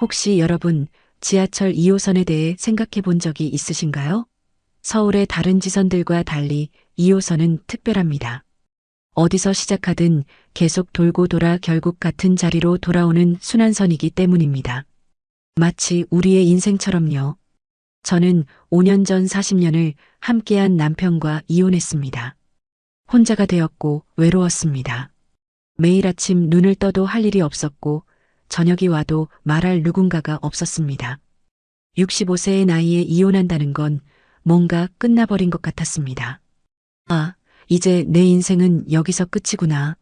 혹시 여러분 지하철 2호선에 대해 생각해 본 적이 있으신가요? 서울의 다른 지선들과 달리 2호선은 특별합니다. 어디서 시작하든 계속 돌고 돌아 결국 같은 자리로 돌아오는 순환선이기 때문입니다. 마치 우리의 인생처럼요. 저는 5년 전 40년을 함께한 남편과 이혼했습니다. 혼자가 되었고 외로웠습니다. 매일 아침 눈을 떠도 할 일이 없었고 저녁이 와도 말할 누군가가 없었습니다. 65세의 나이에 이혼한다는 건 뭔가 끝나버린 것 같았습니다. 아, 이제 내 인생은 여기서 끝이구나.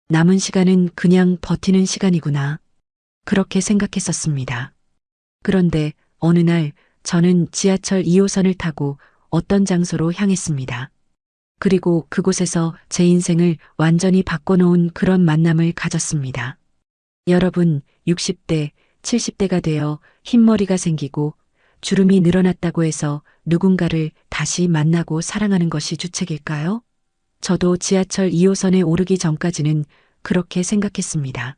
남은 시간은 그냥 버티는 시간이구나. 그렇게 생각했었습니다. 그런데 어느 날 저는 지하철 2호선을 타고 어떤 장소로 향했습니다. 그리고 그곳에서 제 인생을 완전히 바꿔놓은 그런 만남을 가졌습니다. 여러분, 60대, 70대가 되어 흰머리가 생기고 주름이 늘어났다고 해서 누군가를 다시 만나고 사랑하는 것이 주책일까요? 저도 지하철 2호선에 오르기 전까지는 그렇게 생각했습니다.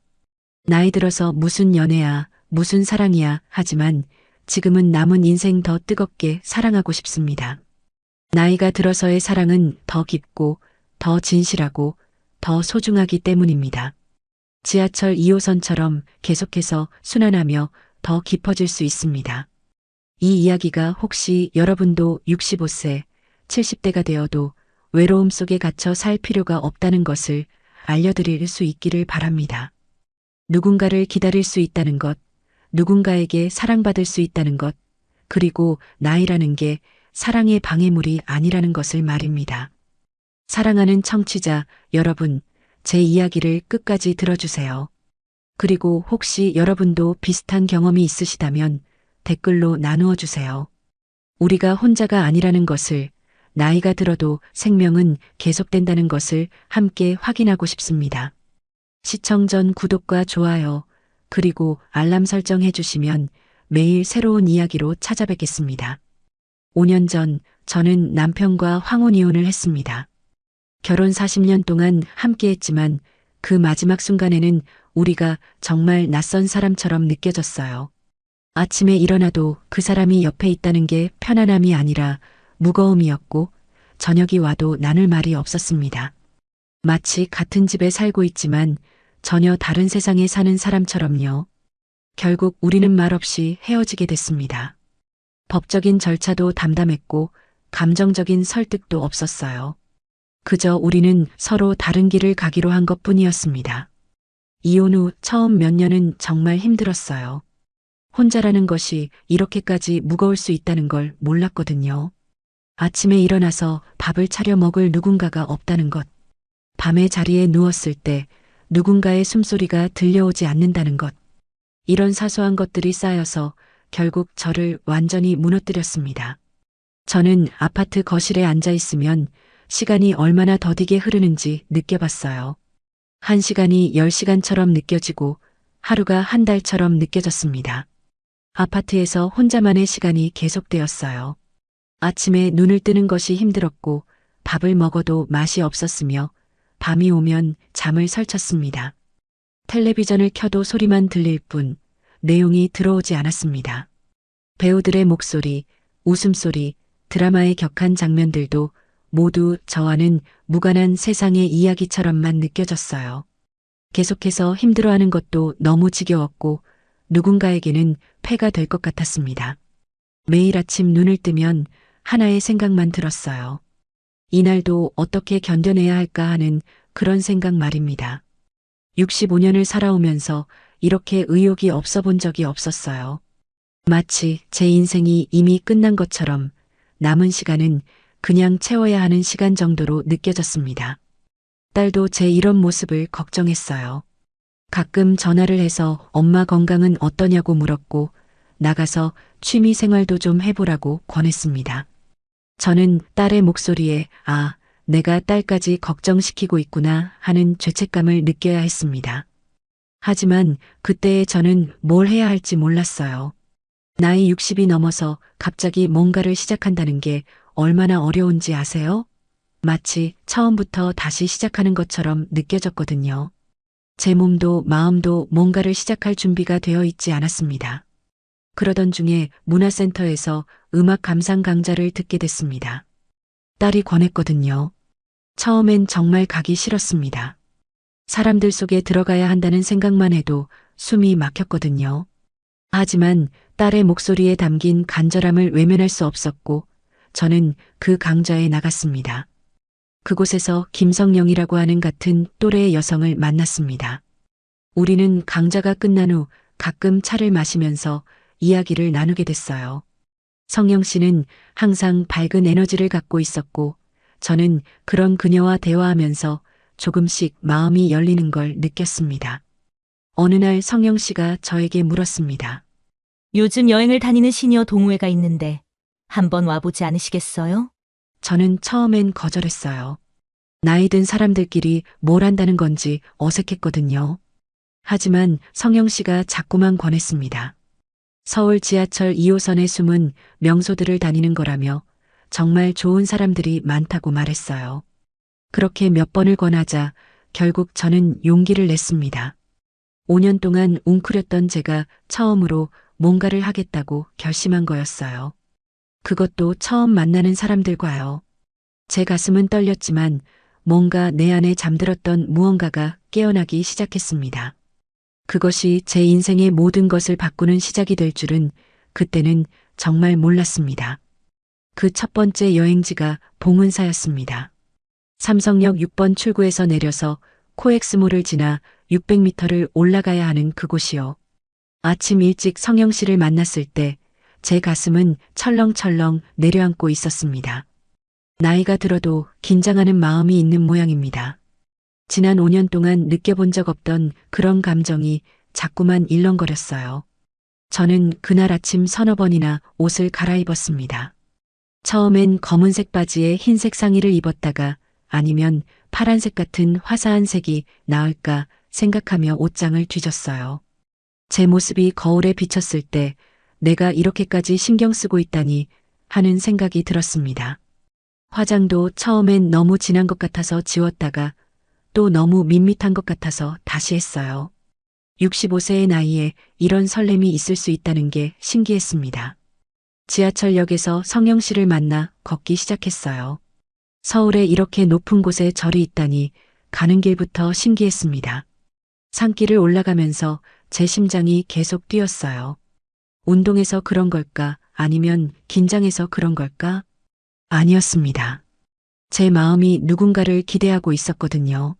나이 들어서 무슨 연애야, 무슨 사랑이야 하지만 지금은 남은 인생 더 뜨겁게 사랑하고 싶습니다. 나이가 들어서의 사랑은 더 깊고 더 진실하고 더 소중하기 때문입니다. 지하철 2호선처럼 계속해서 순환하며 더 깊어질 수 있습니다. 이 이야기가 혹시 여러분도 65세, 70대가 되어도 외로움 속에 갇혀 살 필요가 없다는 것을 알려드릴 수 있기를 바랍니다. 누군가를 기다릴 수 있다는 것, 누군가에게 사랑받을 수 있다는 것, 그리고 나이라는 게 사랑의 방해물이 아니라는 것을 말입니다. 사랑하는 청취자 여러분, 제 이야기를 끝까지 들어주세요. 그리고 혹시 여러분도 비슷한 경험이 있으시다면 댓글로 나누어 주세요. 우리가 혼자가 아니라는 것을, 나이가 들어도 생명은 계속된다는 것을 함께 확인하고 싶습니다. 시청 전 구독과 좋아요, 그리고 알람 설정해 주시면 매일 새로운 이야기로 찾아뵙겠습니다. 5년 전 저는 남편과 황혼 이혼을 했습니다. 결혼 40년 동안 함께 했지만 그 마지막 순간에는 우리가 정말 낯선 사람처럼 느껴졌어요. 아침에 일어나도 그 사람이 옆에 있다는 게 편안함이 아니라 무거움이었고 저녁이 와도 나눌 말이 없었습니다. 마치 같은 집에 살고 있지만 전혀 다른 세상에 사는 사람처럼요. 결국 우리는 말없이 헤어지게 됐습니다. 법적인 절차도 담담했고 감정적인 설득도 없었어요. 그저 우리는 서로 다른 길을 가기로 한 것뿐이었습니다. 이혼 후 처음 몇 년은 정말 힘들었어요. 혼자라는 것이 이렇게까지 무거울 수 있다는 걸 몰랐거든요. 아침에 일어나서 밥을 차려 먹을 누군가가 없다는 것. 밤에 자리에 누웠을 때 누군가의 숨소리가 들려오지 않는다는 것. 이런 사소한 것들이 쌓여서 결국 저를 완전히 무너뜨렸습니다. 저는 아파트 거실에 앉아 있으면 시간이 얼마나 더디게 흐르는지 느껴봤어요. 1시간이 10시간처럼 느껴지고 하루가 한 달처럼 느껴졌습니다. 아파트에서 혼자만의 시간이 계속되었어요. 아침에 눈을 뜨는 것이 힘들었고 밥을 먹어도 맛이 없었으며 밤이 오면 잠을 설쳤습니다. 텔레비전을 켜도 소리만 들릴 뿐 내용이 들어오지 않았습니다. 배우들의 목소리, 웃음소리, 드라마의 격한 장면들도 모두 저와는 무관한 세상의 이야기처럼만 느껴졌어요. 계속해서 힘들어하는 것도 너무 지겨웠고 누군가에게는 폐가 될 것 같았습니다. 매일 아침 눈을 뜨면 하나의 생각만 들었어요. 이날도 어떻게 견뎌내야 할까 하는 그런 생각 말입니다. 65년을 살아오면서 이렇게 의욕이 없어 본 적이 없었어요. 마치 제 인생이 이미 끝난 것처럼 남은 시간은 그냥 채워야 하는 시간 정도로 느껴졌습니다. 딸도 제 이런 모습을 걱정했어요. 가끔 전화를 해서 엄마 건강은 어떠냐고 물었고 나가서 취미 생활도 좀 해보라고 권했습니다. 저는 딸의 목소리에 아, 내가 딸까지 걱정시키고 있구나 하는 죄책감을 느껴야 했습니다. 하지만 그때의 저는 뭘 해야 할지 몰랐어요. 나이 60이 넘어서 갑자기 뭔가를 시작한다는 게 얼마나 어려운지 아세요? 마치 처음부터 다시 시작하는 것처럼 느껴졌거든요. 제 몸도 마음도 뭔가를 시작할 준비가 되어 있지 않았습니다. 그러던 중에 문화센터에서 음악 감상 강좌를 듣게 됐습니다. 딸이 권했거든요. 처음엔 정말 가기 싫었습니다. 사람들 속에 들어가야 한다는 생각만 해도 숨이 막혔거든요. 하지만 딸의 목소리에 담긴 간절함을 외면할 수 없었고 저는 그 강좌에 나갔습니다. 그곳에서 김성령이라고 하는 같은 또래의 여성을 만났습니다. 우리는 강좌가 끝난 후 가끔 차를 마시면서 이야기를 나누게 됐어요. 성령 씨는 항상 밝은 에너지를 갖고 있었고 저는 그런 그녀와 대화하면서 조금씩 마음이 열리는 걸 느꼈습니다. 어느 날 성령 씨가 저에게 물었습니다. 요즘 여행을 다니는 시니어 동호회가 있는데 한번 와보지 않으시겠어요? 저는 처음엔 거절했어요. 나이 든 사람들끼리 뭘 한다는 건지 어색했거든요. 하지만 성영 씨가 자꾸만 권했습니다. 서울 지하철 2호선에 숨은 명소들을 다니는 거라며 정말 좋은 사람들이 많다고 말했어요. 그렇게 몇 번을 권하자 결국 저는 용기를 냈습니다. 5년 동안 웅크렸던 제가 처음으로 뭔가를 하겠다고 결심한 거였어요. 그것도 처음 만나는 사람들과요. 제 가슴은 떨렸지만 뭔가 내 안에 잠들었던 무언가가 깨어나기 시작했습니다. 그것이 제 인생의 모든 것을 바꾸는 시작이 될 줄은 그때는 정말 몰랐습니다. 그 첫 번째 여행지가 봉은사였습니다. 삼성역 6번 출구에서 내려서 코엑스몰을 지나 600m를 올라가야 하는 그곳이요. 아침 일찍 성영 씨를 만났을 때 제 가슴은 철렁철렁 내려앉고 있었습니다. 나이가 들어도 긴장하는 마음이 있는 모양입니다. 지난 5년 동안 느껴본 적 없던 그런 감정이 자꾸만 일렁거렸어요. 저는 그날 아침 서너 번이나 옷을 갈아입었습니다. 처음엔 검은색 바지에 흰색 상의를 입었다가 아니면 파란색 같은 화사한 색이 나을까 생각하며 옷장을 뒤졌어요. 제 모습이 거울에 비쳤을 때 내가 이렇게까지 신경 쓰고 있다니 하는 생각이 들었습니다. 화장도 처음엔 너무 진한 것 같아서 지웠다가 또 너무 밋밋한 것 같아서 다시 했어요. 65세의 나이에 이런 설렘이 있을 수 있다는 게 신기했습니다. 지하철역에서 성영 씨를 만나 걷기 시작했어요. 서울에 이렇게 높은 곳에 절이 있다니 가는 길부터 신기했습니다. 산길을 올라가면서 제 심장이 계속 뛰었어요. 운동해서 그런 걸까? 아니면 긴장해서 그런 걸까? 아니었습니다. 제 마음이 누군가를 기대하고 있었거든요.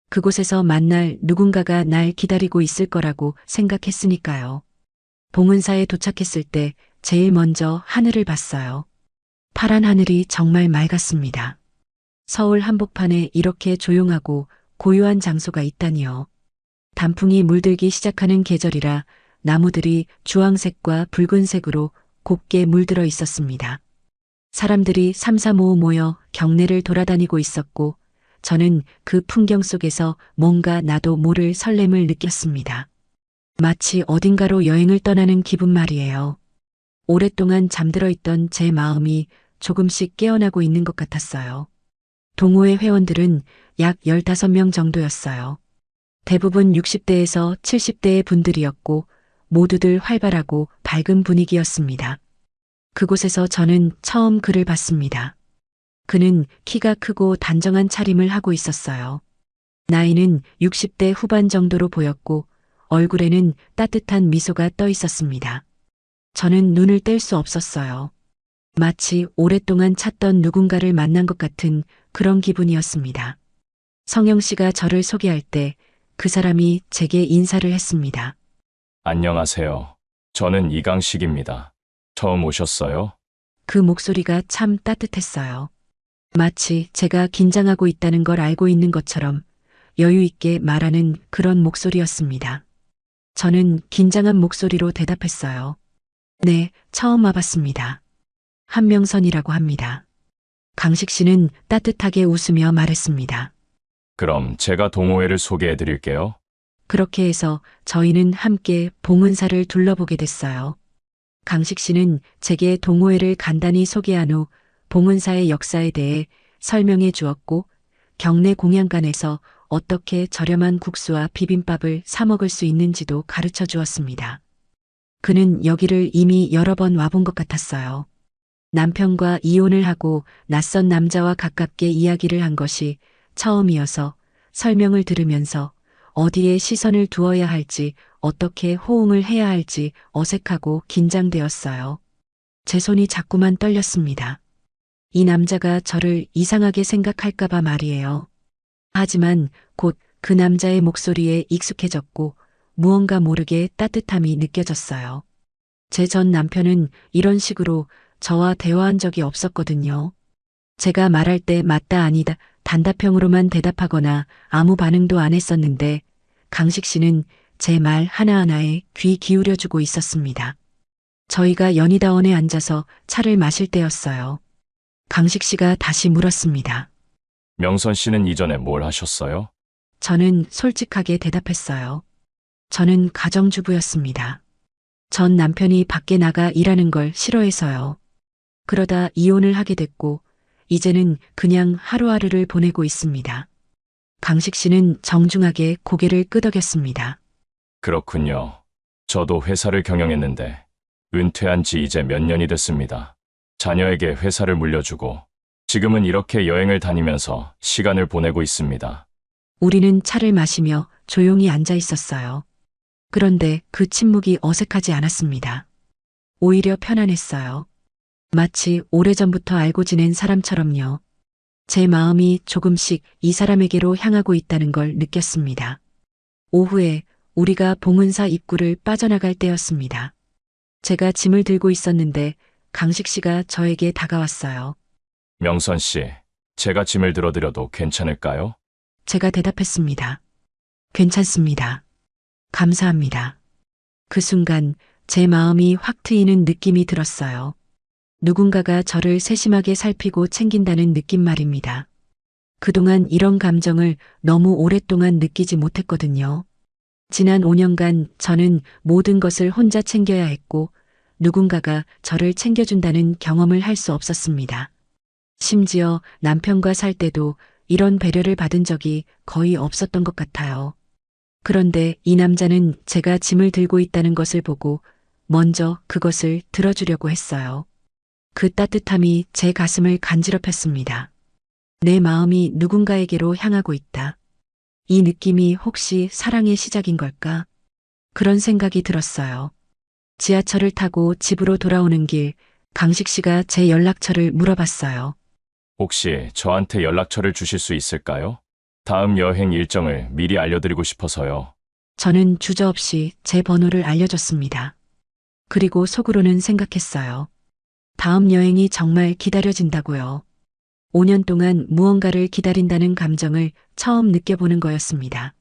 그곳에서 만날 누군가가 날 기다리고 있을 거라고 생각했으니까요. 봉은사에 도착했을 때 제일 먼저 하늘을 봤어요. 파란 하늘이 정말 맑았습니다. 서울 한복판에 이렇게 조용하고 고요한 장소가 있다니요. 단풍이 물들기 시작하는 계절이라 나무들이 주황색과 붉은색으로 곱게 물들어 있었습니다. 사람들이 삼삼오오 모여 경내를 돌아다니고 있었고 저는 그 풍경 속에서 뭔가 나도 모를 설렘을 느꼈습니다. 마치 어딘가로 여행을 떠나는 기분 말이에요. 오랫동안 잠들어 있던 제 마음이 조금씩 깨어나고 있는 것 같았어요. 동호회 회원들은 약 15명 정도였어요. 대부분 60대에서 70대의 분들이었고 모두들 활발하고 밝은 분위기였습니다. 그곳에서 저는 처음 그를 봤습니다. 그는 키가 크고 단정한 차림을 하고 있었어요. 나이는 60대 후반 정도로 보였고 얼굴에는 따뜻한 미소가 떠 있었습니다. 저는 눈을 뗄 수 없었어요. 마치 오랫동안 찾던 누군가를 만난 것 같은 그런 기분이었습니다. 성영 씨가 저를 소개할 때 그 사람이 제게 인사를 했습니다. 안녕하세요. 저는 이강식입니다. 처음 오셨어요? 그 목소리가 참 따뜻했어요. 마치 제가 긴장하고 있다는 걸 알고 있는 것처럼 여유 있게 말하는 그런 목소리였습니다. 저는 긴장한 목소리로 대답했어요. 네, 처음 와봤습니다. 한명선이라고 합니다. 강식 씨는 따뜻하게 웃으며 말했습니다. 그럼 제가 동호회를 소개해 드릴게요. 그렇게 해서 저희는 함께 봉은사를 둘러보게 됐어요. 강식 씨는 제게 동호회를 간단히 소개한 후 봉은사의 역사에 대해 설명해 주었고 경내 공양관에서 어떻게 저렴한 국수와 비빔밥을 사 먹을 수 있는지도 가르쳐 주었습니다. 그는 여기를 이미 여러 번 와본 것 같았어요. 남편과 이혼을 하고 낯선 남자와 가깝게 이야기를 한 것이 처음이어서 설명을 들으면서 어디에 시선을 두어야 할지, 어떻게 호응을 해야 할지 어색하고 긴장되었어요. 제 손이 자꾸만 떨렸습니다. 이 남자가 저를 이상하게 생각할까봐 말이에요. 하지만 곧 그 남자의 목소리에 익숙해졌고 무언가 모르게 따뜻함이 느껴졌어요. 제 전 남편은 이런 식으로 저와 대화한 적이 없었거든요. 제가 말할 때 맞다 아니다 단답형으로만 대답하거나 아무 반응도 안 했었는데 강식 씨는 제 말 하나하나에 귀 기울여주고 있었습니다. 저희가 연희다원에 앉아서 차를 마실 때였어요. 강식 씨가 다시 물었습니다. 명선 씨는 이전에 뭘 하셨어요? 저는 솔직하게 대답했어요. 저는 가정주부였습니다. 전 남편이 밖에 나가 일하는 걸 싫어해서요. 그러다 이혼을 하게 됐고, 이제는 그냥 하루하루를 보내고 있습니다. 강식 씨는 정중하게 고개를 끄덕였습니다. 그렇군요. 저도 회사를 경영했는데 은퇴한 지 이제 몇 년이 됐습니다. 자녀에게 회사를 물려주고 지금은 이렇게 여행을 다니면서 시간을 보내고 있습니다. 우리는 차를 마시며 조용히 앉아 있었어요. 그런데 그 침묵이 어색하지 않았습니다. 오히려 편안했어요. 마치 오래전부터 알고 지낸 사람처럼요. 제 마음이 조금씩 이 사람에게로 향하고 있다는 걸 느꼈습니다. 오후에 우리가 봉은사 입구를 빠져나갈 때였습니다. 제가 짐을 들고 있었는데 강식 씨가 저에게 다가왔어요. 명선 씨, 제가 짐을 들어드려도 괜찮을까요? 제가 대답했습니다. 괜찮습니다. 감사합니다. 그 순간 제 마음이 확 트이는 느낌이 들었어요. 누군가가 저를 세심하게 살피고 챙긴다는 느낌 말입니다. 그동안 이런 감정을 너무 오랫동안 느끼지 못했거든요. 지난 5년간 저는 모든 것을 혼자 챙겨야 했고 누군가가 저를 챙겨준다는 경험을 할 수 없었습니다. 심지어 남편과 살 때도 이런 배려를 받은 적이 거의 없었던 것 같아요. 그런데 이 남자는 제가 짐을 들고 있다는 것을 보고 먼저 그것을 들어주려고 했어요. 그 따뜻함이 제 가슴을 간지럽혔습니다. 내 마음이 누군가에게로 향하고 있다. 이 느낌이 혹시 사랑의 시작인 걸까? 그런 생각이 들었어요. 지하철을 타고 집으로 돌아오는 길, 강식 씨가 제 연락처를 물어봤어요. 혹시 저한테 연락처를 주실 수 있을까요? 다음 여행 일정을 미리 알려드리고 싶어서요. 저는 주저없이 제 번호를 알려줬습니다. 그리고 속으로는 생각했어요. 다음 여행이 정말 기다려진다고요. 5년 동안 무언가를 기다린다는 감정을 처음 느껴보는 거였습니다.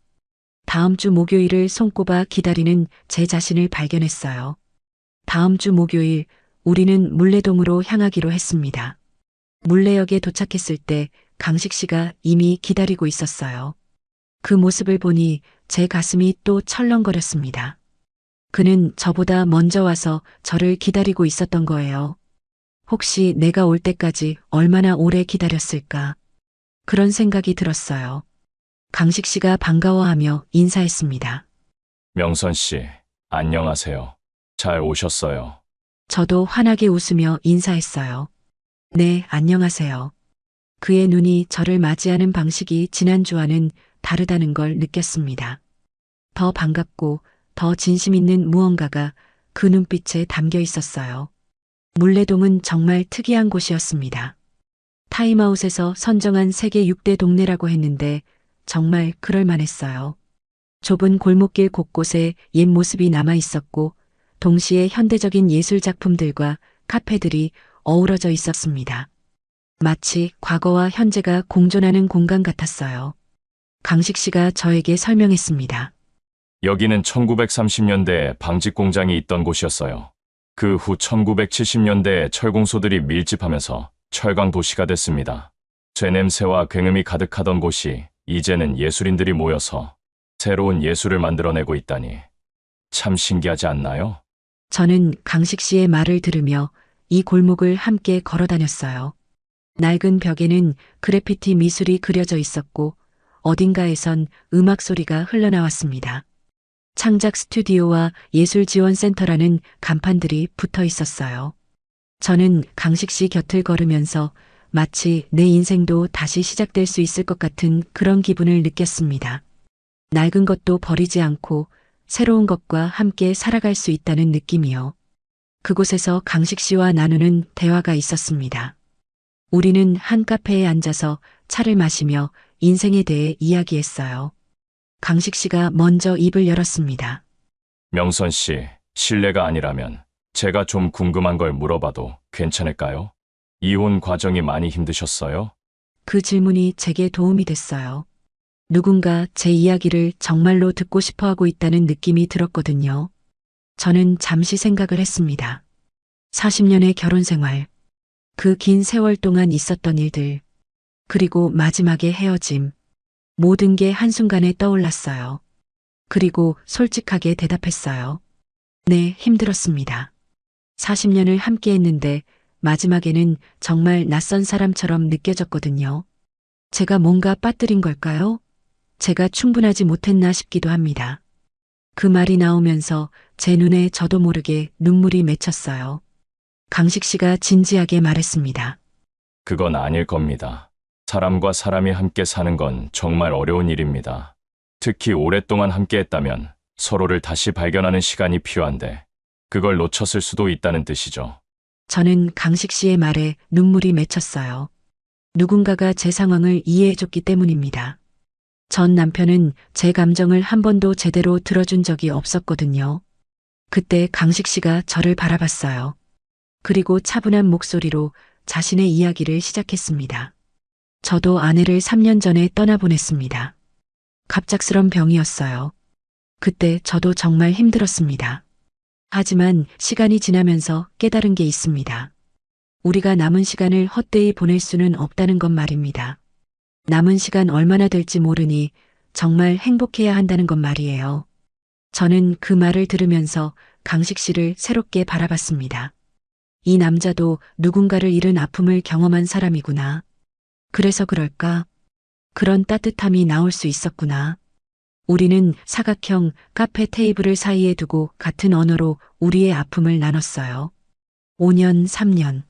다음 주 목요일을 손꼽아 기다리는 제 자신을 발견했어요. 다음 주 목요일 우리는 물레동으로 향하기로 했습니다. 물레역에 도착했을 때 강식 씨가 이미 기다리고 있었어요. 그 모습을 보니 제 가슴이 또 철렁거렸습니다. 그는 저보다 먼저 와서 저를 기다리고 있었던 거예요. 혹시 내가 올 때까지 얼마나 오래 기다렸을까? 그런 생각이 들었어요. 강식 씨가 반가워하며 인사했습니다. 명선 씨, 안녕하세요. 잘 오셨어요. 저도 환하게 웃으며 인사했어요. 네, 안녕하세요. 그의 눈이 저를 맞이하는 방식이 지난주와는 다르다는 걸 느꼈습니다. 더 반갑고 더 진심 있는 무언가가 그 눈빛에 담겨 있었어요. 물레동은 정말 특이한 곳이었습니다. 타임아웃에서 선정한 세계 6대 동네라고 했는데 정말 그럴만했어요. 좁은 골목길 곳곳에 옛 모습이 남아 있었고 동시에 현대적인 예술 작품들과 카페들이 어우러져 있었습니다. 마치 과거와 현재가 공존하는 공간 같았어요. 강식 씨가 저에게 설명했습니다. 여기는 1930년대에 방직 공장이 있던 곳이었어요. 그 후 1970년대에 철공소들이 밀집하면서 철강 도시가 됐습니다. 쇠냄새와 굉음이 가득하던 곳이 이제는 예술인들이 모여서 새로운 예술을 만들어내고 있다니 참 신기하지 않나요? 저는 강식 씨의 말을 들으며 이 골목을 함께 걸어 다녔어요. 낡은 벽에는 그래피티 미술이 그려져 있었고 어딘가에선 음악 소리가 흘러나왔습니다. 창작 스튜디오와 예술지원센터라는 간판들이 붙어 있었어요. 저는 강식 씨 곁을 걸으면서 마치 내 인생도 다시 시작될 수 있을 것 같은 그런 기분을 느꼈습니다. 낡은 것도 버리지 않고 새로운 것과 함께 살아갈 수 있다는 느낌이요. 그곳에서 강식 씨와 나누는 대화가 있었습니다. 우리는 한 카페에 앉아서 차를 마시며 인생에 대해 이야기했어요. 강식 씨가 먼저 입을 열었습니다. 명선 씨, 실례가 아니라면 제가 좀 궁금한 걸 물어봐도 괜찮을까요? 이혼 과정이 많이 힘드셨어요? 그 질문이 제게 도움이 됐어요. 누군가 제 이야기를 정말로 듣고 싶어 하고 있다는 느낌이 들었거든요. 저는 잠시 생각을 했습니다. 40년의 결혼 생활, 그 긴 세월 동안 있었던 일들, 그리고 마지막에 헤어짐, 모든 게 한순간에 떠올랐어요. 그리고 솔직하게 대답했어요. 네, 힘들었습니다. 40년을 함께 했는데 마지막에는 정말 낯선 사람처럼 느껴졌거든요. 제가 뭔가 빠뜨린 걸까요? 제가 충분하지 못했나 싶기도 합니다. 그 말이 나오면서 제 눈에 저도 모르게 눈물이 맺혔어요. 강식 씨가 진지하게 말했습니다. 그건 아닐 겁니다. 사람과 사람이 함께 사는 건 정말 어려운 일입니다. 특히 오랫동안 함께 했다면 서로를 다시 발견하는 시간이 필요한데 그걸 놓쳤을 수도 있다는 뜻이죠. 저는 강식 씨의 말에 눈물이 맺혔어요. 누군가가 제 상황을 이해해줬기 때문입니다. 전 남편은 제 감정을 한 번도 제대로 들어준 적이 없었거든요. 그때 강식 씨가 저를 바라봤어요. 그리고 차분한 목소리로 자신의 이야기를 시작했습니다. 저도 아내를 3년 전에 떠나보냈습니다. 갑작스런 병이었어요. 그때 저도 정말 힘들었습니다. 하지만 시간이 지나면서 깨달은 게 있습니다. 우리가 남은 시간을 헛되이 보낼 수는 없다는 것 말입니다. 남은 시간 얼마나 될지 모르니 정말 행복해야 한다는 것 말이에요. 저는 그 말을 들으면서 강식 씨를 새롭게 바라봤습니다. 이 남자도 누군가를 잃은 아픔을 경험한 사람이구나. 그래서 그럴까? 그런 따뜻함이 나올 수 있었구나. 우리는 사각형 카페 테이블을 사이에 두고 같은 언어로 우리의 아픔을 나눴어요. 5년, 3년.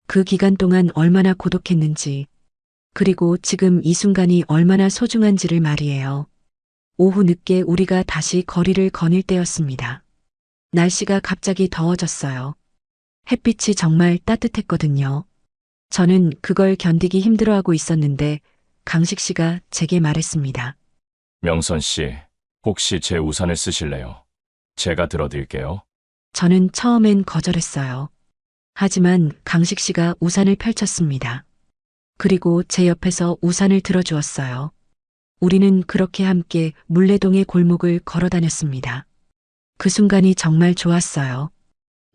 그 기간 동안 얼마나 고독했는지, 그리고 지금 이 순간이 얼마나 소중한지를 말이에요. 오후 늦게 우리가 다시 거리를 거닐 때였습니다. 날씨가 갑자기 더워졌어요. 햇빛이 정말 따뜻했거든요. 저는 그걸 견디기 힘들어하고 있었는데 강식 씨가 제게 말했습니다. 명선 씨, 혹시 제 우산을 쓰실래요? 제가 들어드릴게요. 저는 처음엔 거절했어요. 하지만 강식 씨가 우산을 펼쳤습니다. 그리고 제 옆에서 우산을 들어주었어요. 우리는 그렇게 함께 물레동의 골목을 걸어 다녔습니다. 그 순간이 정말 좋았어요.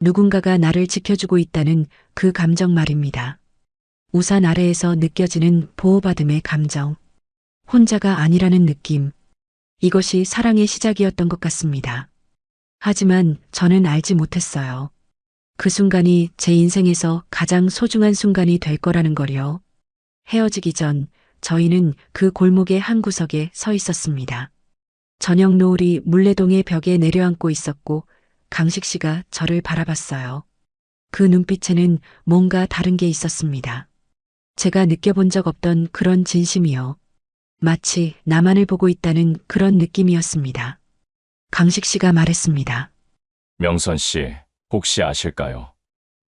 누군가가 나를 지켜주고 있다는 그 감정 말입니다. 우산 아래에서 느껴지는 보호받음의 감정. 혼자가 아니라는 느낌. 이것이 사랑의 시작이었던 것 같습니다. 하지만 저는 알지 못했어요. 그 순간이 제 인생에서 가장 소중한 순간이 될 거라는 걸요. 헤어지기 전 저희는 그 골목의 한 구석에 서 있었습니다. 저녁 노을이 물레동의 벽에 내려앉고 있었고 강식 씨가 저를 바라봤어요. 그 눈빛에는 뭔가 다른 게 있었습니다. 제가 느껴본 적 없던 그런 진심이요. 마치 나만을 보고 있다는 그런 느낌이었습니다. 강식 씨가 말했습니다. 명선 씨, 혹시 아실까요?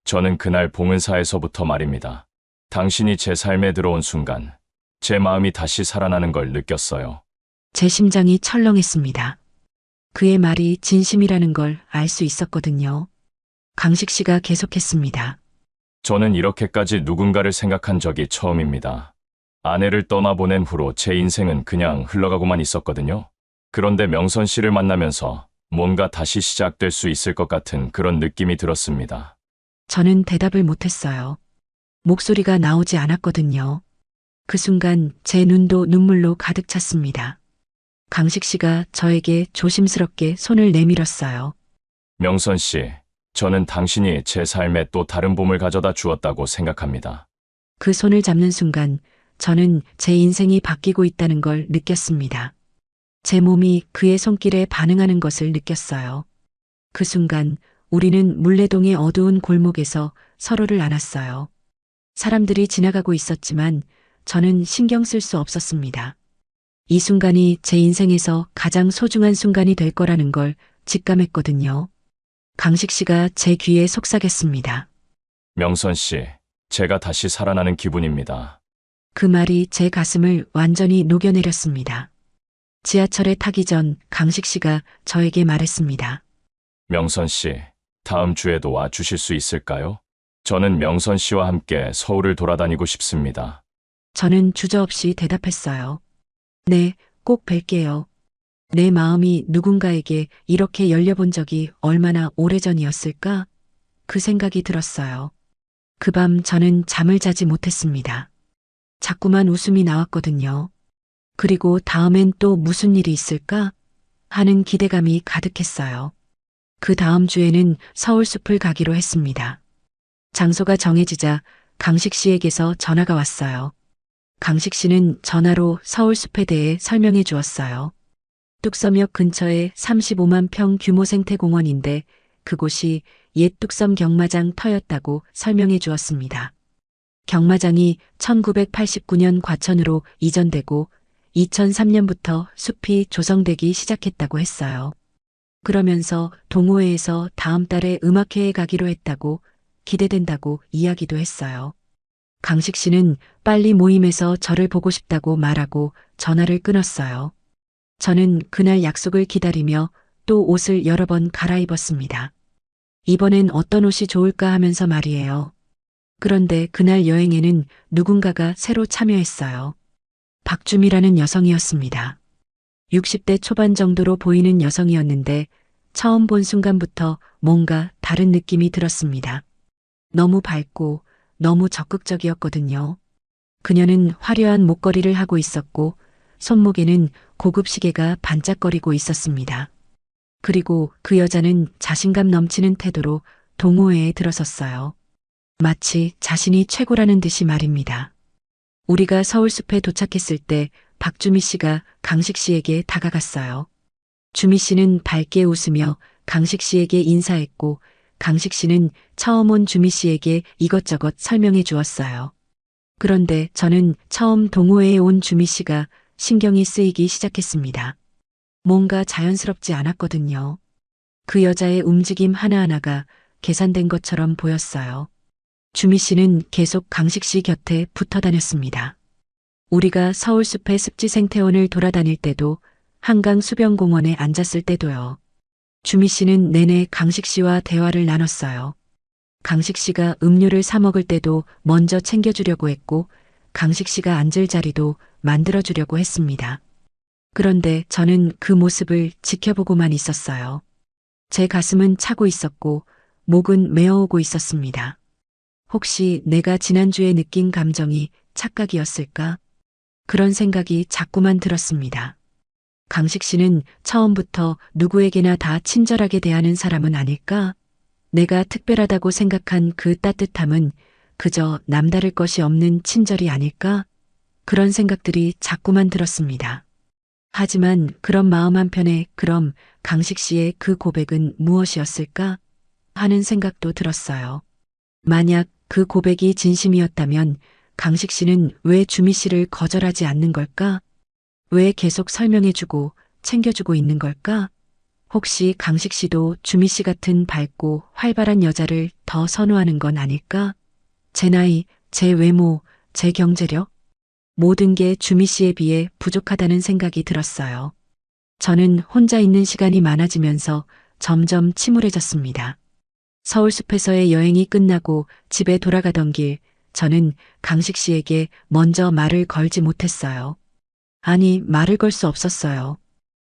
저는 그날 봉은사에서부터 말입니다. 당신이 제 삶에 들어온 순간, 제 마음이 다시 살아나는 걸 느꼈어요. 제 심장이 철렁했습니다. 그의 말이 진심이라는 걸 알 수 있었거든요. 강식 씨가 계속했습니다. 저는 이렇게까지 누군가를 생각한 적이 처음입니다. 아내를 떠나보낸 후로 제 인생은 그냥 흘러가고만 있었거든요. 그런데 명선 씨를 만나면서 뭔가 다시 시작될 수 있을 것 같은 그런 느낌이 들었습니다. 저는 대답을 못했어요. 목소리가 나오지 않았거든요. 그 순간 제 눈도 눈물로 가득 찼습니다. 강식 씨가 저에게 조심스럽게 손을 내밀었어요. 명선 씨, 저는 당신이 제 삶에 또 다른 봄을 가져다 주었다고 생각합니다. 그 손을 잡는 순간 저는 제 인생이 바뀌고 있다는 걸 느꼈습니다. 제 몸이 그의 손길에 반응하는 것을 느꼈어요. 그 순간 우리는 물레동의 어두운 골목에서 서로를 안았어요. 사람들이 지나가고 있었지만 저는 신경 쓸 수 없었습니다. 이 순간이 제 인생에서 가장 소중한 순간이 될 거라는 걸 직감했거든요. 강식 씨가 제 귀에 속삭였습니다. 명선 씨, 제가 다시 살아나는 기분입니다. 그 말이 제 가슴을 완전히 녹여내렸습니다. 지하철에 타기 전 강식 씨가 저에게 말했습니다. 명선 씨, 다음 주에도 와 주실 수 있을까요? 저는 명선 씨와 함께 서울을 돌아다니고 싶습니다. 저는 주저없이 대답했어요. 네, 꼭 뵐게요. 내 마음이 누군가에게 이렇게 열려본 적이 얼마나 오래전이었을까? 그 생각이 들었어요. 그 밤 저는 잠을 자지 못했습니다. 자꾸만 웃음이 나왔거든요. 그리고 다음엔 또 무슨 일이 있을까? 하는 기대감이 가득했어요. 그 다음 주에는 서울숲을 가기로 했습니다. 장소가 정해지자 강식 씨에게서 전화가 왔어요. 강식 씨는 전화로 서울숲에 대해 설명해 주었어요. 뚝섬역 근처에 35만 평 규모 생태공원인데 그곳이 옛 뚝섬 경마장 터였다고 설명해 주었습니다. 경마장이 1989년 과천으로 이전되고 2003년부터 숲이 조성되기 시작했다고 했어요. 그러면서 동호회에서 다음 달에 음악회에 가기로 했다고 기대된다고 이야기도 했어요. 강식 씨는 빨리 모임에서 저를 보고 싶다고 말하고 전화를 끊었어요. 저는 그날 약속을 기다리며 또 옷을 여러 번 갈아입었습니다. 이번엔 어떤 옷이 좋을까 하면서 말이에요. 그런데 그날 여행에는 누군가가 새로 참여했어요. 박주미라는 여성이었습니다. 60대 초반 정도로 보이는 여성이었는데 처음 본 순간부터 뭔가 다른 느낌이 들었습니다. 너무 밝고 너무 적극적이었거든요. 그녀는 화려한 목걸이를 하고 있었고 손목에는 고급 시계가 반짝거리고 있었습니다. 그리고 그 여자는 자신감 넘치는 태도로 동호회에 들어섰어요. 마치 자신이 최고라는 듯이 말입니다. 우리가 서울숲에 도착했을 때 박주미 씨가 강식 씨에게 다가갔어요. 주미 씨는 밝게 웃으며 강식 씨에게 인사했고 강식 씨는 처음 온 주미 씨에게 이것저것 설명해 주었어요. 그런데 저는 처음 동호회에 온 주미 씨가 신경이 쓰이기 시작했습니다. 뭔가 자연스럽지 않았거든요. 그 여자의 움직임 하나하나가 계산된 것처럼 보였어요. 주미 씨는 계속 강식 씨 곁에 붙어 다녔습니다. 우리가 서울숲의 습지 생태원을 돌아다닐 때도 한강 수변공원에 앉았을 때도요. 주미 씨는 내내 강식 씨와 대화를 나눴어요. 강식 씨가 음료를 사 먹을 때도 먼저 챙겨주려고 했고 강식 씨가 앉을 자리도 만들어주려고 했습니다. 그런데 저는 그 모습을 지켜보고만 있었어요. 제 가슴은 차고 있었고 목은 메어오고 있었습니다. 혹시 내가 지난주에 느낀 감정이 착각이었을까? 그런 생각이 자꾸만 들었습니다. 강식 씨는 처음부터 누구에게나 다 친절하게 대하는 사람은 아닐까? 내가 특별하다고 생각한 그 따뜻함은 그저 남다를 것이 없는 친절이 아닐까? 그런 생각들이 자꾸만 들었습니다. 하지만 그런 마음 한편에 그럼 강식 씨의 그 고백은 무엇이었을까? 하는 생각도 들었어요. 만약 그 고백이 진심이었다면 강식 씨는 왜 주미 씨를 거절하지 않는 걸까? 왜 계속 설명해주고 챙겨주고 있는 걸까? 혹시 강식 씨도 주미 씨 같은 밝고 활발한 여자를 더 선호하는 건 아닐까? 제 나이, 제 외모, 제 경제력? 모든 게 주미 씨에 비해 부족하다는 생각이 들었어요. 저는 혼자 있는 시간이 많아지면서 점점 침울해졌습니다. 서울숲에서의 여행이 끝나고 집에 돌아가던 길, 저는 강식 씨에게 먼저 말을 걸지 못했어요. 아니, 말을 걸 수 없었어요.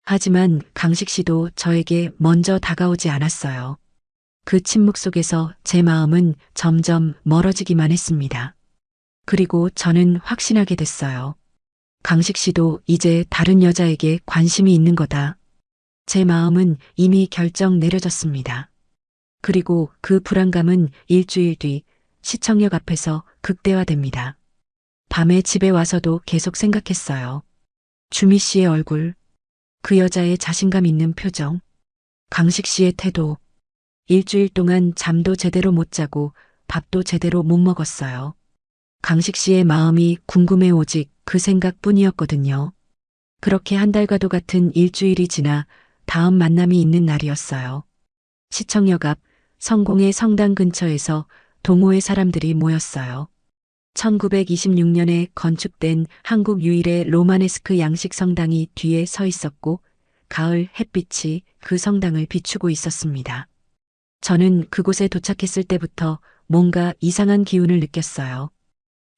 하지만 강식 씨도 저에게 먼저 다가오지 않았어요. 그 침묵 속에서 제 마음은 점점 멀어지기만 했습니다. 그리고 저는 확신하게 됐어요. 강식 씨도 이제 다른 여자에게 관심이 있는 거다. 제 마음은 이미 결정 내려졌습니다. 그리고 그 불안감은 일주일 뒤 시청역 앞에서 극대화됩니다. 밤에 집에 와서도 계속 생각했어요. 주미 씨의 얼굴, 그 여자의 자신감 있는 표정, 강식 씨의 태도. 일주일 동안 잠도 제대로 못 자고 밥도 제대로 못 먹었어요. 강식 씨의 마음이 궁금해 오직 그 생각뿐이었거든요. 그렇게 한 달과도 같은 일주일이 지나 다음 만남이 있는 날이었어요. 시청역 앞 성공의 성당 근처에서 동호회 사람들이 모였어요. 1926년에 건축된 한국 유일의 로마네스크 양식 성당이 뒤에 서 있었고 가을 햇빛이 그 성당을 비추고 있었습니다. 저는 그곳에 도착했을 때부터 뭔가 이상한 기운을 느꼈어요.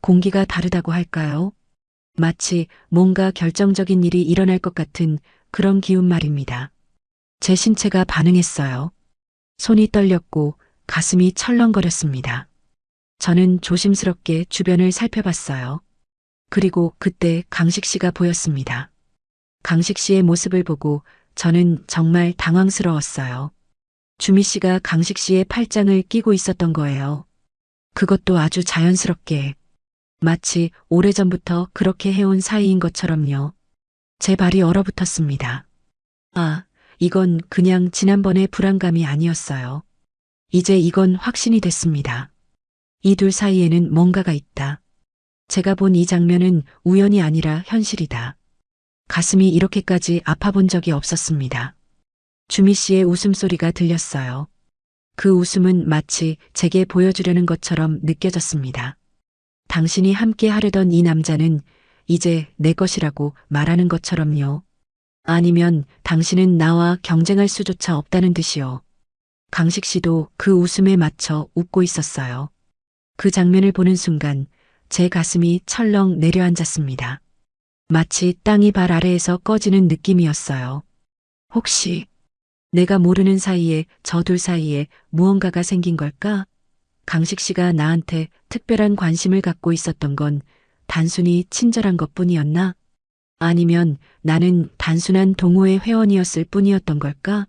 공기가 다르다고 할까요? 마치 뭔가 결정적인 일이 일어날 것 같은 그런 기운 말입니다. 제 신체가 반응했어요. 손이 떨렸고 가슴이 철렁거렸습니다. 저는 조심스럽게 주변을 살펴봤어요. 그리고 그때 강식 씨가 보였습니다. 강식 씨의 모습을 보고 저는 정말 당황스러웠어요. 주미 씨가 강식 씨의 팔짱을 끼고 있었던 거예요. 그것도 아주 자연스럽게. 마치 오래전부터 그렇게 해온 사이인 것처럼요. 제 발이 얼어붙었습니다. 아, 이건 그냥 지난번의 불안감이 아니었어요. 이제 이건 확신이 됐습니다. 이 둘 사이에는 뭔가가 있다. 제가 본 이 장면은 우연이 아니라 현실이다. 가슴이 이렇게까지 아파본 적이 없었습니다. 주미 씨의 웃음소리가 들렸어요. 그 웃음은 마치 제게 보여주려는 것처럼 느껴졌습니다. 당신이 함께 하려던 이 남자는 이제 내 것이라고 말하는 것처럼요. 아니면 당신은 나와 경쟁할 수조차 없다는 듯이요. 강식 씨도 그 웃음에 맞춰 웃고 있었어요. 그 장면을 보는 순간 제 가슴이 철렁 내려앉았습니다. 마치 땅이 발 아래에서 꺼지는 느낌이었어요. 혹시 내가 모르는 사이에 저 둘 사이에 무언가가 생긴 걸까? 강식 씨가 나한테 특별한 관심을 갖고 있었던 건 단순히 친절한 것뿐이었나? 아니면 나는 단순한 동호회 회원이었을 뿐이었던 걸까?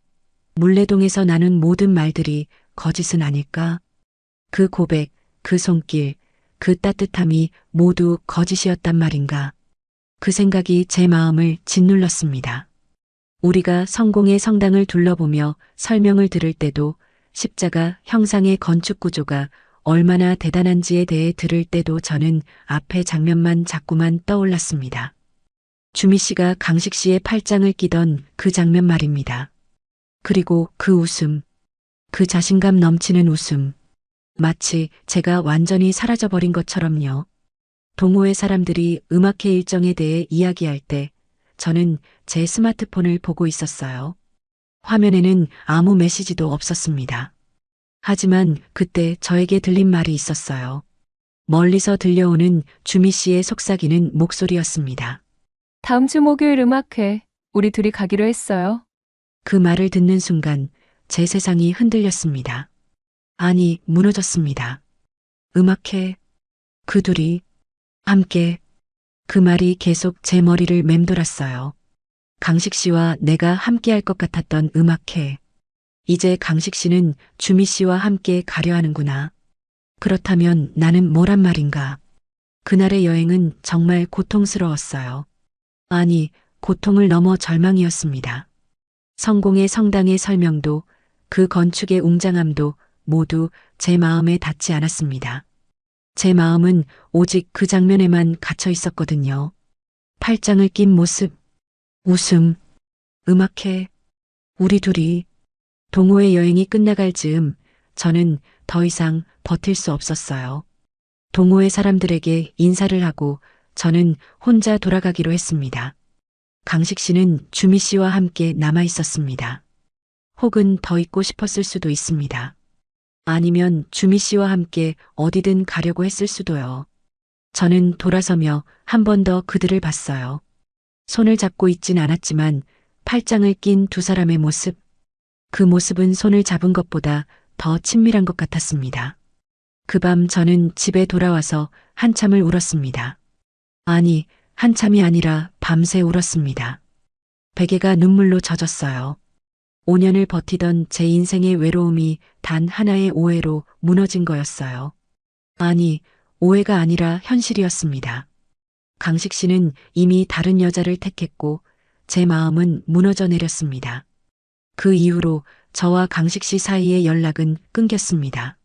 물레동에서 나눈 모든 말들이 거짓은 아닐까? 그 고백, 그 손길, 그 따뜻함이 모두 거짓이었단 말인가? 그 생각이 제 마음을 짓눌렀습니다. 우리가 성공의 성당을 둘러보며 설명을 들을 때도 십자가 형상의 건축 구조가 얼마나 대단한지에 대해 들을 때도 저는 앞의 장면만 자꾸만 떠올랐습니다. 주미 씨가 강식 씨의 팔짱을 끼던 그 장면 말입니다. 그리고 그 웃음, 그 자신감 넘치는 웃음, 마치 제가 완전히 사라져버린 것처럼요. 동호회 사람들이 음악회 일정에 대해 이야기할 때 저는 제 스마트폰을 보고 있었어요. 화면에는 아무 메시지도 없었습니다. 하지만 그때 저에게 들린 말이 있었어요. 멀리서 들려오는 주미 씨의 속삭이는 목소리였습니다. 다음 주 목요일 음악회, 우리 둘이 가기로 했어요. 그 말을 듣는 순간 제 세상이 흔들렸습니다. 아니, 무너졌습니다. 음악회, 그 둘이 함께. 그 말이 계속 제 머리를 맴돌았어요. 강식 씨와 내가 함께 할 것 같았던 음악회. 이제 강식 씨는 주미 씨와 함께 가려 하는구나. 그렇다면 나는 뭐란 말인가? 그날의 여행은 정말 고통스러웠어요. 아니, 고통을 넘어 절망이었습니다. 성공의 성당의 설명도 그 건축의 웅장함도 모두 제 마음에 닿지 않았습니다. 제 마음은 오직 그 장면에만 갇혀 있었거든요. 팔짱을 낀 모습, 웃음, 음악회, 우리 둘이. 동호회 여행이 끝나갈 즈음 저는 더 이상 버틸 수 없었어요. 동호회 사람들에게 인사를 하고 저는 혼자 돌아가기로 했습니다. 강식 씨는 주미 씨와 함께 남아 있었습니다. 혹은 더 있고 싶었을 수도 있습니다. 아니면 주미 씨와 함께 어디든 가려고 했을 수도요. 저는 돌아서며 한 번 더 그들을 봤어요. 손을 잡고 있진 않았지만 팔짱을 낀 두 사람의 모습, 그 모습은 손을 잡은 것보다 더 친밀한 것 같았습니다. 그 밤 저는 집에 돌아와서 한참을 울었습니다. 아니, 한참이 아니라 밤새 울었습니다. 베개가 눈물로 젖었어요. 5년을 버티던 제 인생의 외로움이 단 하나의 오해로 무너진 거였어요. 아니, 오해가 아니라 현실이었습니다. 강식 씨는 이미 다른 여자를 택했고 제 마음은 무너져 내렸습니다. 그 이후로 저와 강식 씨 사이의 연락은 끊겼습니다.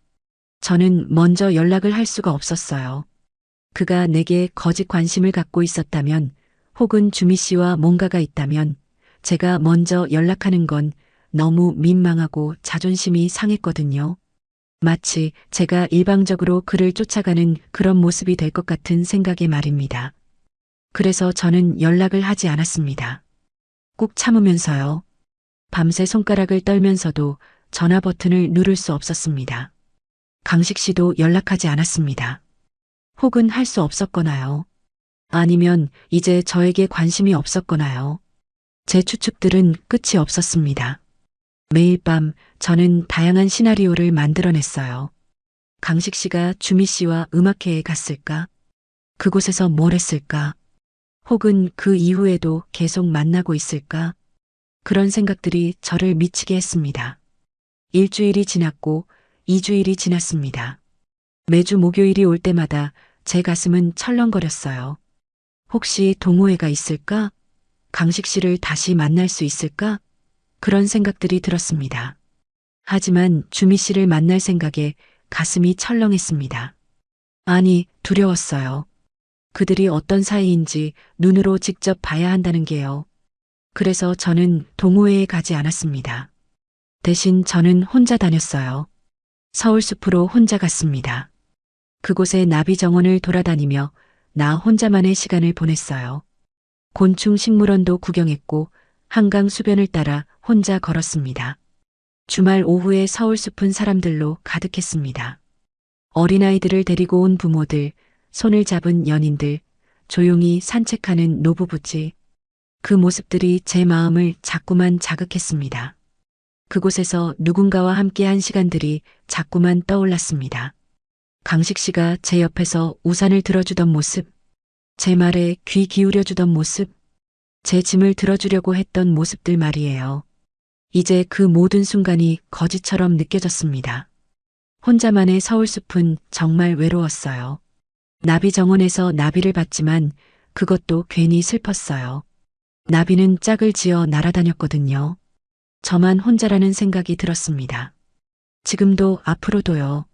저는 먼저 연락을 할 수가 없었어요. 그가 내게 거짓 관심을 갖고 있었다면 혹은 주미 씨와 뭔가가 있다면 제가 먼저 연락하는 건 너무 민망하고 자존심이 상했거든요. 마치 제가 일방적으로 그를 쫓아가는 그런 모습이 될 것 같은 생각에 말입니다. 그래서 저는 연락을 하지 않았습니다. 꾹 참으면서요. 밤새 손가락을 떨면서도 전화 버튼을 누를 수 없었습니다. 강식 씨도 연락하지 않았습니다. 혹은 할 수 없었거나요. 아니면 이제 저에게 관심이 없었거나요. 제 추측들은 끝이 없었습니다. 매일 밤 저는 다양한 시나리오를 만들어냈어요. 강식 씨가 주미 씨와 음악회에 갔을까? 그곳에서 뭘 했을까? 혹은 그 이후에도 계속 만나고 있을까? 그런 생각들이 저를 미치게 했습니다. 일주일이 지났고 2주일이 지났습니다. 매주 목요일이 올 때마다 제 가슴은 철렁거렸어요. 혹시 동호회가 있을까? 강식 씨를 다시 만날 수 있을까? 그런 생각들이 들었습니다. 하지만 주미 씨를 만날 생각에 가슴이 철렁했습니다. 아니, 두려웠어요. 그들이 어떤 사이인지 눈으로 직접 봐야 한다는 게요. 그래서 저는 동호회에 가지 않았습니다. 대신 저는 혼자 다녔어요. 서울숲으로 혼자 갔습니다. 그곳의 나비 정원을 돌아다니며 나 혼자만의 시간을 보냈어요. 곤충 식물원도 구경했고 한강 수변을 따라 혼자 걸었습니다. 주말 오후에 서울숲은 사람들로 가득했습니다. 어린아이들을 데리고 온 부모들, 손을 잡은 연인들, 조용히 산책하는 노부부지. 그 모습들이 제 마음을 자꾸만 자극했습니다. 그곳에서 누군가와 함께한 시간들이 자꾸만 떠올랐습니다. 강식 씨가 제 옆에서 우산을 들어주던 모습, 제 말에 귀 기울여주던 모습, 제 짐을 들어주려고 했던 모습들 말이에요. 이제 그 모든 순간이 거짓처럼 느껴졌습니다. 혼자만의 서울숲은 정말 외로웠어요. 나비 정원에서 나비를 봤지만 그것도 괜히 슬펐어요. 나비는 짝을 지어 날아다녔거든요. 저만 혼자라는 생각이 들었습니다. 지금도 앞으로도요.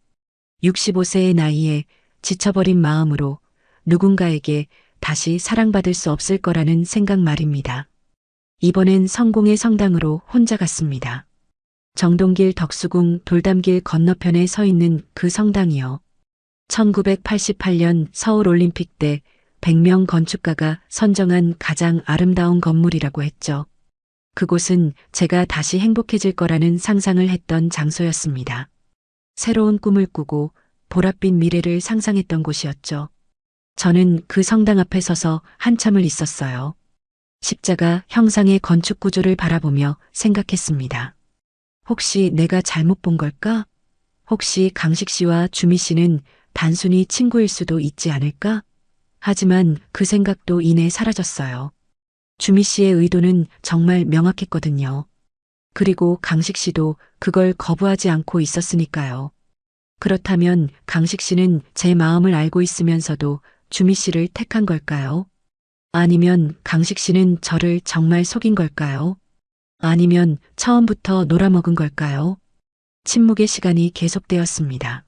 65세의 나이에 지쳐버린 마음으로 누군가에게 다시 사랑받을 수 없을 거라는 생각 말입니다. 이번엔 성공의 성당으로 혼자 갔습니다. 정동길 덕수궁 돌담길 건너편에 서 있는 그 성당이요. 1988년 서울올림픽 때 100명 건축가가 선정한 가장 아름다운 건물이라고 했죠. 그곳은 제가 다시 행복해질 거라는 상상을 했던 장소였습니다. 새로운 꿈을 꾸고 보랏빛 미래를 상상했던 곳이었죠. 저는 그 성당 앞에 서서 한참을 있었어요. 십자가 형상의 건축 구조를 바라보며 생각했습니다. 혹시 내가 잘못 본 걸까? 혹시 강식 씨와 주미 씨는 단순히 친구일 수도 있지 않을까? 하지만 그 생각도 이내 사라졌어요. 주미 씨의 의도는 정말 명확했거든요. 그리고 강식 씨도 그걸 거부하지 않고 있었으니까요. 그렇다면 강식 씨는 제 마음을 알고 있으면서도 주미 씨를 택한 걸까요? 아니면 강식 씨는 저를 정말 속인 걸까요? 아니면 처음부터 놀아먹은 걸까요? 침묵의 시간이 계속되었습니다.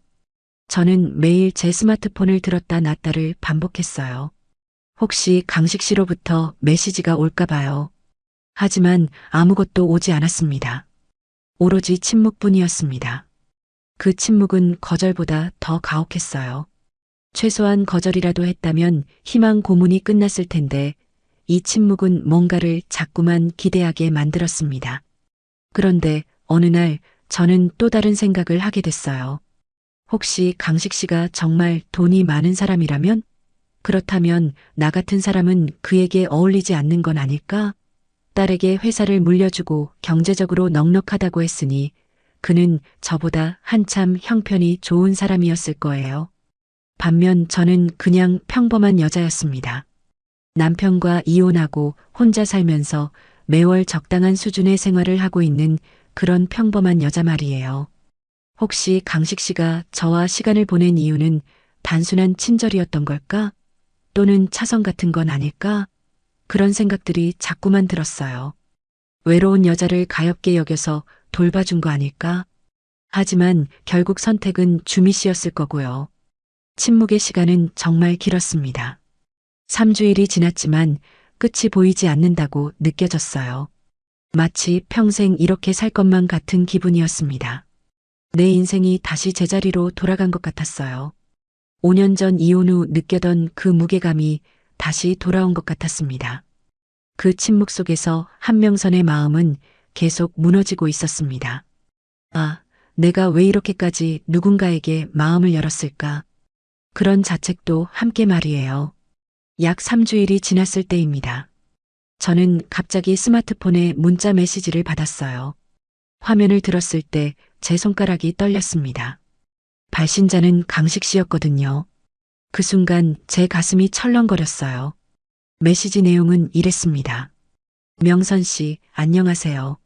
저는 매일 제 스마트폰을 들었다 놨다를 반복했어요. 혹시 강식 씨로부터 메시지가 올까 봐요. 하지만 아무것도 오지 않았습니다. 오로지 침묵뿐이었습니다. 그 침묵은 거절보다 더 가혹했어요. 최소한 거절이라도 했다면 희망 고문이 끝났을 텐데 이 침묵은 뭔가를 자꾸만 기대하게 만들었습니다. 그런데 어느 날 저는 또 다른 생각을 하게 됐어요. 혹시 강식 씨가 정말 돈이 많은 사람이라면? 그렇다면 나 같은 사람은 그에게 어울리지 않는 건 아닐까? 딸에게 회사를 물려주고 경제적으로 넉넉하다고 했으니 그는 저보다 한참 형편이 좋은 사람이었을 거예요. 반면 저는 그냥 평범한 여자였습니다. 남편과 이혼하고 혼자 살면서 매월 적당한 수준의 생활을 하고 있는 그런 평범한 여자 말이에요. 혹시 강식 씨가 저와 시간을 보낸 이유는 단순한 친절이었던 걸까? 또는 차선 같은 건 아닐까? 그런 생각들이 자꾸만 들었어요. 외로운 여자를 가엾게 여겨서 돌봐준 거 아닐까? 하지만 결국 선택은 주미 씨였을 거고요. 침묵의 시간은 정말 길었습니다. 3주일이 지났지만 끝이 보이지 않는다고 느껴졌어요. 마치 평생 이렇게 살 것만 같은 기분이었습니다. 내 인생이 다시 제자리로 돌아간 것 같았어요. 5년 전 이혼 후 느껴던 그 무게감이 다시 돌아온 것 같았습니다. 그 침묵 속에서 한명선의 마음은 계속 무너지고 있었습니다. 아, 내가 왜 이렇게까지 누군가에게 마음을 열었을까? 그런 자책도 함께 말이에요. 약 3주일이 지났을 때입니다. 저는 갑자기 스마트폰에 문자 메시지를 받았어요. 화면을 들었을 때 제 손가락이 떨렸습니다. 발신자는 강식 씨였거든요. 그 순간 제 가슴이 철렁거렸어요. 메시지 내용은 이랬습니다. 명선 씨, 안녕하세요.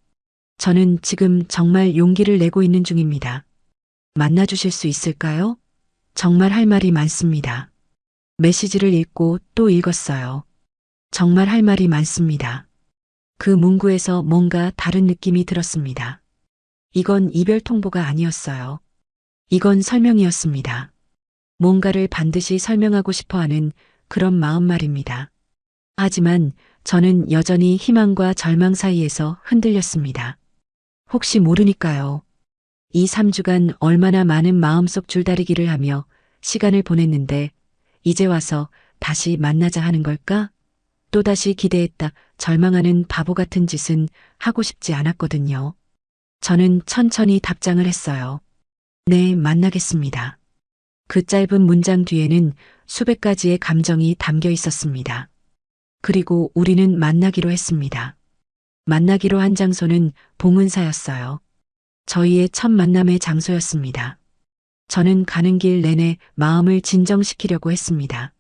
저는 지금 정말 용기를 내고 있는 중입니다. 만나주실 수 있을까요? 정말 할 말이 많습니다. 메시지를 읽고 또 읽었어요. 정말 할 말이 많습니다. 그 문구에서 뭔가 다른 느낌이 들었습니다. 이건 이별 통보가 아니었어요. 이건 설명이었습니다. 뭔가를 반드시 설명하고 싶어 하는 그런 마음 말입니다. 하지만 저는 여전히 희망과 절망 사이에서 흔들렸습니다. 혹시 모르니까요. 이 3주간 얼마나 많은 마음속 줄다리기를 하며 시간을 보냈는데 이제 와서 다시 만나자 하는 걸까? 또다시 기대했다 절망하는 바보 같은 짓은 하고 싶지 않았거든요. 저는 천천히 답장을 했어요. 네, 만나겠습니다. 그 짧은 문장 뒤에는 수백 가지의 감정이 담겨 있었습니다. 그리고 우리는 만나기로 했습니다. 만나기로 한 장소는 봉은사였어요. 저희의 첫 만남의 장소였습니다. 저는 가는 길 내내 마음을 진정시키려고 했습니다.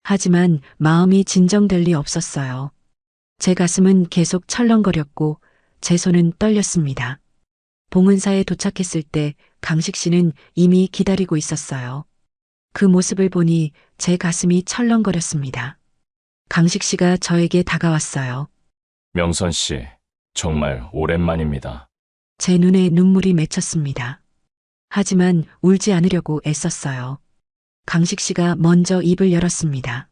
하지만 마음이 진정될 리 없었어요. 제 가슴은 계속 철렁거렸고 제 손은 떨렸습니다. 봉은사에 도착했을 때 강식 씨는 이미 기다리고 있었어요. 그 모습을 보니 제 가슴이 철렁거렸습니다. 강식 씨가 저에게 다가왔어요. 명선 씨, 정말 오랜만입니다. 제 눈에 눈물이 맺혔습니다. 하지만 울지 않으려고 애썼어요. 강식 씨가 먼저 입을 열었습니다.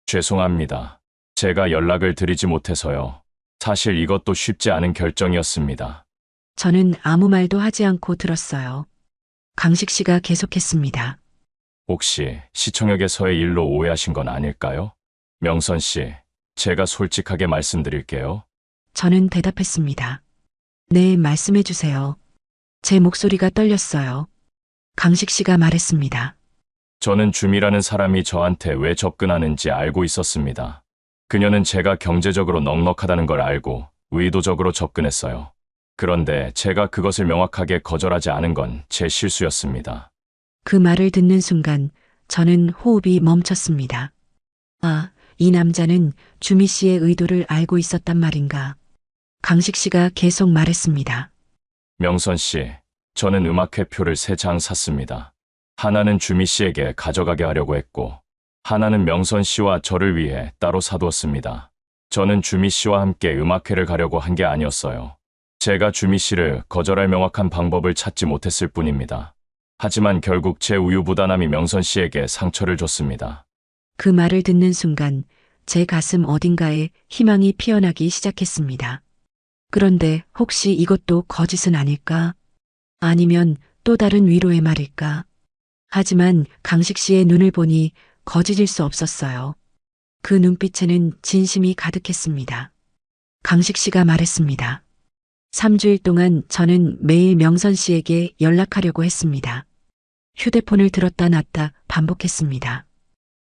죄송합니다. 제가 연락을 드리지 못해서요. 사실 이것도 쉽지 않은 결정이었습니다. 저는 아무 말도 하지 않고 들었어요. 강식 씨가 계속했습니다. 혹시 시청역에서의 일로 오해하신 건 아닐까요? 명선 씨, 제가 솔직하게 말씀드릴게요. 저는 대답했습니다. 네, 말씀해 주세요. 제 목소리가 떨렸어요. 강식 씨가 말했습니다. 저는 주미라는 사람이 저한테 왜 접근하는지 알고 있었습니다. 그녀는 제가 경제적으로 넉넉하다는 걸 알고 의도적으로 접근했어요. 그런데 제가 그것을 명확하게 거절하지 않은 건 제 실수였습니다. 그 말을 듣는 순간 저는 호흡이 멈췄습니다. 아, 이 남자는 주미 씨의 의도를 알고 있었단 말인가. 강식 씨가 계속 말했습니다. 명선 씨, 저는 음악회표를 3장 샀습니다. 하나는 주미 씨에게 가져가게 하려고 했고, 하나는 명선 씨와 저를 위해 따로 사두었습니다. 저는 주미 씨와 함께 음악회를 가려고 한 게 아니었어요. 제가 주미 씨를 거절할 명확한 방법을 찾지 못했을 뿐입니다. 하지만 결국 제 우유부단함이 명선 씨에게 상처를 줬습니다. 그 말을 듣는 순간 제 가슴 어딘가에 희망이 피어나기 시작했습니다. 그런데 혹시 이것도 거짓은 아닐까? 아니면 또 다른 위로의 말일까? 하지만 강식 씨의 눈을 보니 거짓일 수 없었어요. 그 눈빛에는 진심이 가득했습니다. 강식 씨가 말했습니다. 3주일 동안 저는 매일 명선 씨에게 연락하려고 했습니다. 휴대폰을 들었다 놨다 반복했습니다.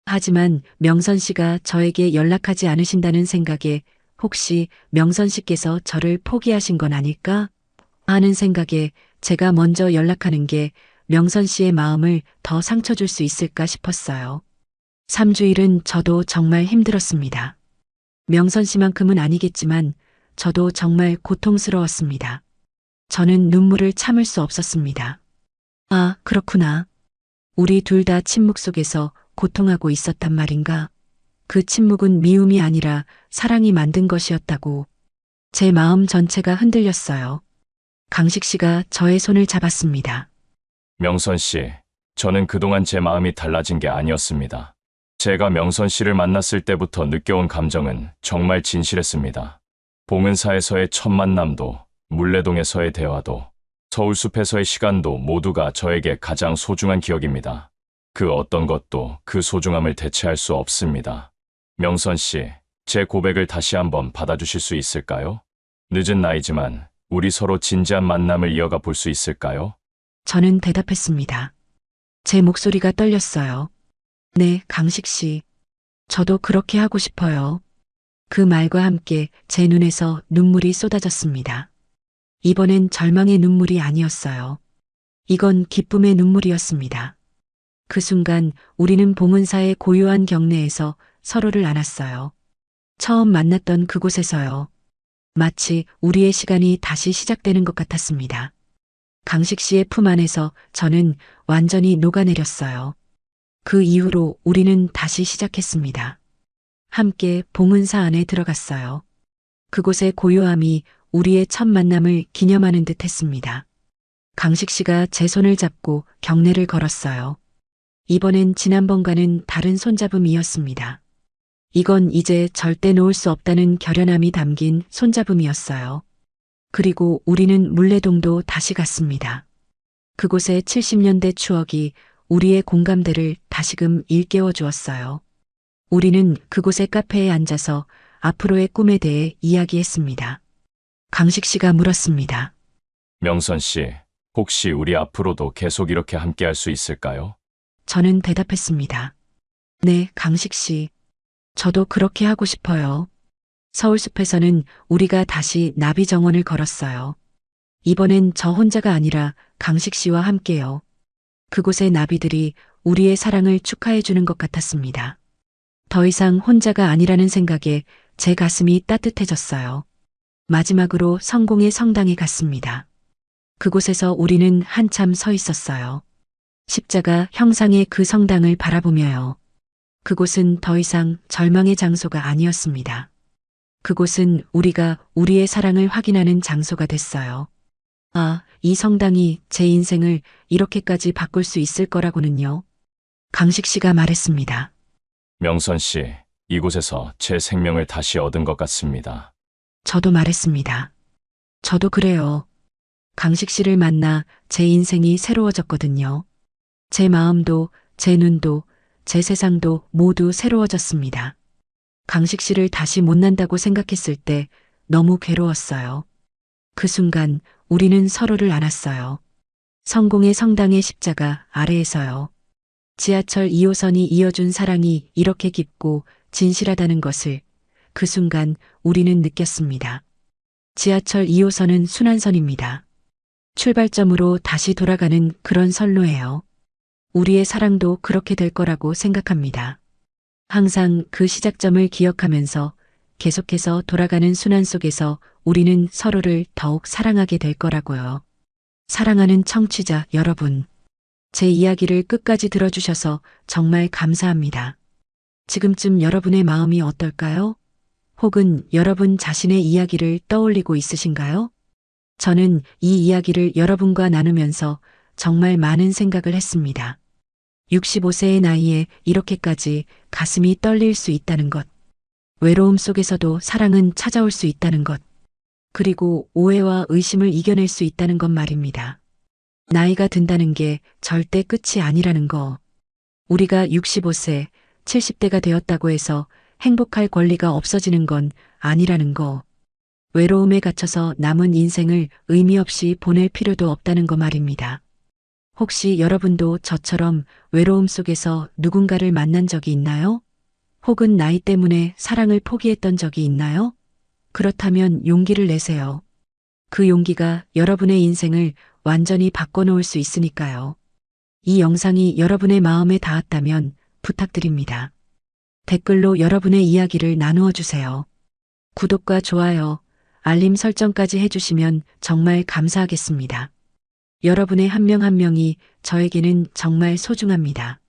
하지만 명선 씨가 저에게 연락하지 않으신다는 생각에 혹시 명선 씨께서 저를 포기하신 건 아닐까 하는 생각에 제가 먼저 연락하는 게 명선 씨의 마음을 더 상처 줄 수 있을까 싶었어요. 3주일은 저도 정말 힘들었습니다. 명선 씨만큼은 아니겠지만 저도 정말 고통스러웠습니다. 저는 눈물을 참을 수 없었습니다. 아, 그렇구나. 우리 둘 다 침묵 속에서 고통하고 있었단 말인가? 그 침묵은 미움이 아니라 사랑이 만든 것이었다고. 제 마음 전체가 흔들렸어요. 강식 씨가 저의 손을 잡았습니다. 명선 씨, 저는 그동안 제 마음이 달라진 게 아니었습니다. 제가 명선 씨를 만났을 때부터 느껴온 감정은 정말 진실했습니다. 봉은사에서의 첫 만남도, 물레동에서의 대화도, 서울숲에서의 시간도 모두가 저에게 가장 소중한 기억입니다. 그 어떤 것도 그 소중함을 대체할 수 없습니다. 명선 씨, 제 고백을 다시 한번 받아주실 수 있을까요? 늦은 나이지만 우리 서로 진지한 만남을 이어가 볼 수 있을까요? 저는 대답했습니다. 제 목소리가 떨렸어요. 네, 강식 씨. 저도 그렇게 하고 싶어요. 그 말과 함께 제 눈에서 눈물이 쏟아졌습니다. 이번엔 절망의 눈물이 아니었어요. 이건 기쁨의 눈물이었습니다. 그 순간 우리는 봉은사의 고요한 경내에서 서로를 안았어요. 처음 만났던 그곳에서요. 마치 우리의 시간이 다시 시작되는 것 같았습니다. 강식 씨의 품 안에서 저는 완전히 녹아내렸어요. 그 이후로 우리는 다시 시작했습니다. 함께 봉은사 안에 들어갔어요. 그곳의 고요함이 우리의 첫 만남을 기념하는 듯 했습니다. 강식 씨가 제 손을 잡고 경례를 걸었어요. 이번엔 지난번과는 다른 손잡음이었습니다. 이건 이제 절대 놓을 수 없다는 결연함이 담긴 손잡음이었어요. 그리고 우리는 물레동도 다시 갔습니다. 그곳의 70년대 추억이 우리의 공감대를 다시금 일깨워 주었어요. 우리는 그곳의 카페에 앉아서 앞으로의 꿈에 대해 이야기했습니다. 강식 씨가 물었습니다. 명선 씨, 혹시 우리 앞으로도 계속 이렇게 함께 할 수 있을까요? 저는 대답했습니다. 네, 강식 씨. 저도 그렇게 하고 싶어요. 서울숲에서는 우리가 다시 나비 정원을 걸었어요. 이번엔 저 혼자가 아니라 강식 씨와 함께요. 그곳의 나비들이 우리의 사랑을 축하해 주는 것 같았습니다. 더 이상 혼자가 아니라는 생각에 제 가슴이 따뜻해졌어요. 마지막으로 성공의 성당에 갔습니다. 그곳에서 우리는 한참 서 있었어요. 십자가 형상의 그 성당을 바라보며요. 그곳은 더 이상 절망의 장소가 아니었습니다. 그곳은 우리가 우리의 사랑을 확인하는 장소가 됐어요. 아, 이 성당이 제 인생을 이렇게까지 바꿀 수 있을 거라고는요. 강식 씨가 말했습니다. 명선 씨, 이곳에서 제 생명을 다시 얻은 것 같습니다. 저도 말했습니다. 저도 그래요. 강식 씨를 만나 제 인생이 새로워졌거든요. 제 마음도, 제 눈도, 제 세상도 모두 새로워졌습니다. 강식 씨를 다시 못 난다고 생각했을 때 너무 괴로웠어요. 그 순간 우리는 서로를 안았어요. 성공의 성당의 십자가 아래에서요. 지하철 2호선이 이어준 사랑이 이렇게 깊고 진실하다는 것을 그 순간 우리는 느꼈습니다. 지하철 2호선은 순환선입니다. 출발점으로 다시 돌아가는 그런 선로예요. 우리의 사랑도 그렇게 될 거라고 생각합니다. 항상 그 시작점을 기억하면서 계속해서 돌아가는 순환 속에서 우리는 서로를 더욱 사랑하게 될 거라고요. 사랑하는 청취자 여러분, 제 이야기를 끝까지 들어주셔서 정말 감사합니다. 지금쯤 여러분의 마음이 어떨까요? 혹은 여러분 자신의 이야기를 떠올리고 있으신가요? 저는 이 이야기를 여러분과 나누면서 정말 많은 생각을 했습니다. 65세의 나이에 이렇게까지 가슴이 떨릴 수 있다는 것. 외로움 속에서도 사랑은 찾아올 수 있다는 것. 그리고 오해와 의심을 이겨낼 수 있다는 것 말입니다. 나이가 든다는 게 절대 끝이 아니라는 거. 우리가 65세, 70대가 되었다고 해서 행복할 권리가 없어지는 건 아니라는 거. 외로움에 갇혀서 남은 인생을 의미 없이 보낼 필요도 없다는 거 말입니다. 혹시 여러분도 저처럼 외로움 속에서 누군가를 만난 적이 있나요? 혹은 나이 때문에 사랑을 포기했던 적이 있나요? 그렇다면 용기를 내세요. 그 용기가 여러분의 인생을 완전히 바꿔놓을 수 있으니까요. 이 영상이 여러분의 마음에 닿았다면 부탁드립니다. 댓글로 여러분의 이야기를 나누어 주세요. 구독과 좋아요, 알림 설정까지 해주시면 정말 감사하겠습니다. 여러분의 한 명 한 명이 저에게는 정말 소중합니다.